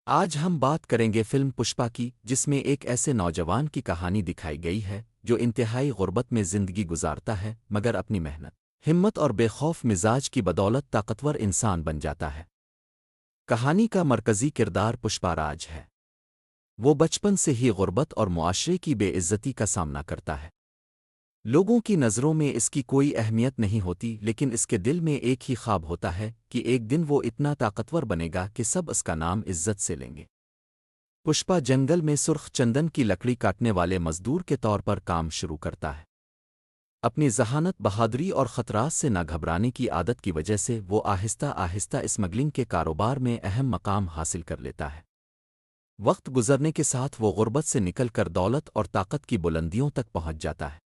آج ہم بات کریں گے فلم پشپا کی، جس میں ایک ایسے نوجوان کی کہانی دکھائی گئی ہے جو انتہائی غربت میں زندگی گزارتا ہے مگر اپنی محنت، ہمت اور بے خوف مزاج کی بدولت طاقتور انسان بن جاتا ہے۔ کہانی کا مرکزی کردار پشپا راج ہے۔ وہ بچپن سے ہی غربت اور معاشرے کی بے عزتی کا سامنا کرتا ہے۔ لوگوں کی نظروں میں اس کی کوئی اہمیت نہیں ہوتی، لیکن اس کے دل میں ایک ہی خواب ہوتا ہے کہ ایک دن وہ اتنا طاقتور بنے گا کہ سب اس کا نام عزت سے لیں گے۔ پشپا جنگل میں سرخ چندن کی لکڑی کاٹنے والے مزدور کے طور پر کام شروع کرتا ہے۔ اپنی ذہانت، بہادری اور خطرات سے نہ گھبرانے کی عادت کی وجہ سے وہ آہستہ آہستہ اسمگلنگ کے کاروبار میں اہم مقام حاصل کر لیتا ہے۔ وقت گزرنے کے ساتھ وہ غربت سے نکل کر دولت اور طاقت کی بلندیوں تک پہنچ جاتا ہے۔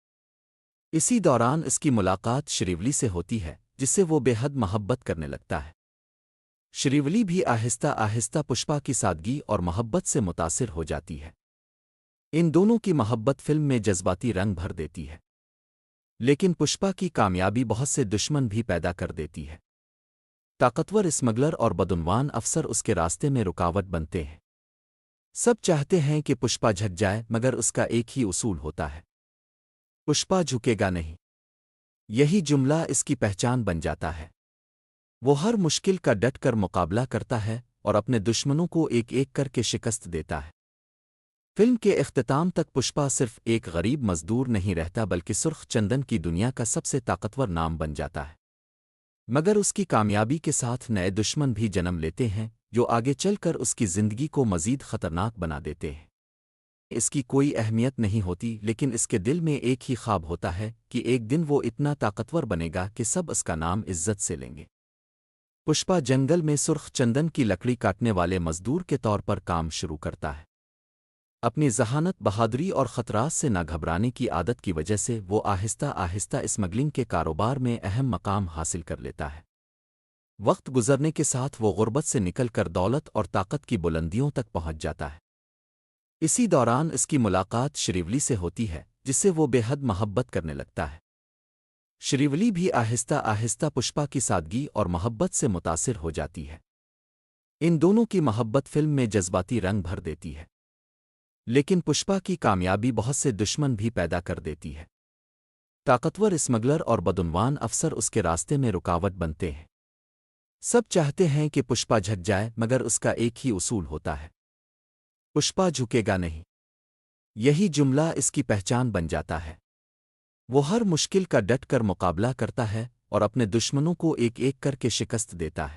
اسی دوران اس کی ملاقات شریولی سے ہوتی ہے، جس سے وہ بے حد محبت کرنے لگتا ہے۔ شریولی بھی آہستہ آہستہ پشپا کی سادگی اور محبت سے متاثر ہو جاتی ہے۔ ان دونوں کی محبت فلم میں جذباتی رنگ بھر دیتی ہے، لیکن پشپا کی کامیابی بہت سے دشمن بھی پیدا کر دیتی ہے۔ طاقتور اسمگلر اور بدعنوان افسر اس کے راستے میں رکاوٹ بنتے ہیں۔ سب چاہتے ہیں کہ پشپا جھک جائے، مگر اس کا ایک ہی اصول ہوتا ہے: پشپا جھکے گا نہیں۔ یہی جملہ اس کی پہچان بن جاتا ہے۔ وہ ہر مشکل کا ڈٹ کر مقابلہ کرتا ہے اور اپنے دشمنوں کو ایک ایک کر کے شکست دیتا ہے۔ فلم کے اختتام تک پشپا صرف ایک غریب مزدور نہیں رہتا، بلکہ سرخ چندن کی دنیا کا سب سے طاقتور نام بن جاتا ہے۔ مگر اس کی کامیابی کے ساتھ نئے دشمن بھی جنم لیتے ہیں، جو آگے چل کر اس کی زندگی کو مزید خطرناک بنا دیتے ہیں۔ اس کی کوئی اہمیت نہیں ہوتی، لیکن اس کے دل میں ایک ہی خواب ہوتا ہے کہ ایک دن وہ اتنا طاقتور بنے گا کہ سب اس کا نام عزت سے لیں گے۔ پشپا جنگل میں سرخ چندن کی لکڑی کاٹنے والے مزدور کے طور پر کام شروع کرتا ہے۔ اپنی ذہانت، بہادری اور خطرات سے نہ گھبرانے کی عادت کی وجہ سے وہ آہستہ آہستہ اسمگلنگ کے کاروبار میں اہم مقام حاصل کر لیتا ہے۔ وقت گزرنے کے ساتھ وہ غربت سے نکل کر دولت اور طاقت کی بلندیوں تک پہنچ جاتا ہے۔ اسی دوران اس کی ملاقات شریولی سے ہوتی ہے، جس سے وہ بے حد محبت کرنے لگتا ہے۔ شریولی بھی آہستہ آہستہ پشپا کی سادگی اور محبت سے متاثر ہو جاتی ہے۔ ان دونوں کی محبت فلم میں جذباتی رنگ بھر دیتی ہے، لیکن پشپا کی کامیابی بہت سے دشمن بھی پیدا کر دیتی ہے۔ طاقتور اسمگلر اور بدعنوان افسر اس کے راستے میں رکاوٹ بنتے ہیں۔ سب چاہتے ہیں کہ پشپا جھک جائے، مگر اس کا ایک ہی اصول ہوتا ہے: پشپا جھکے گا نہیں۔ یہی جملہ اس کی پہچان بن جاتا ہے۔ وہ ہر مشکل کا ڈٹ کر مقابلہ کرتا ہے اور اپنے دشمنوں کو ایک ایک کر کے شکست دیتا ہے۔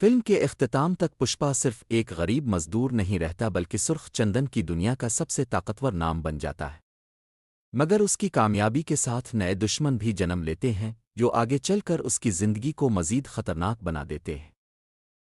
فلم کے اختتام تک پشپا صرف ایک غریب مزدور نہیں رہتا، بلکہ سرخ چندن کی دنیا کا سب سے طاقتور نام بن جاتا ہے۔ مگر اس کی کامیابی کے ساتھ نئے دشمن بھی جنم لیتے ہیں، جو آگے چل کر اس کی زندگی کو مزید خطرناک بنا دیتے ہیں۔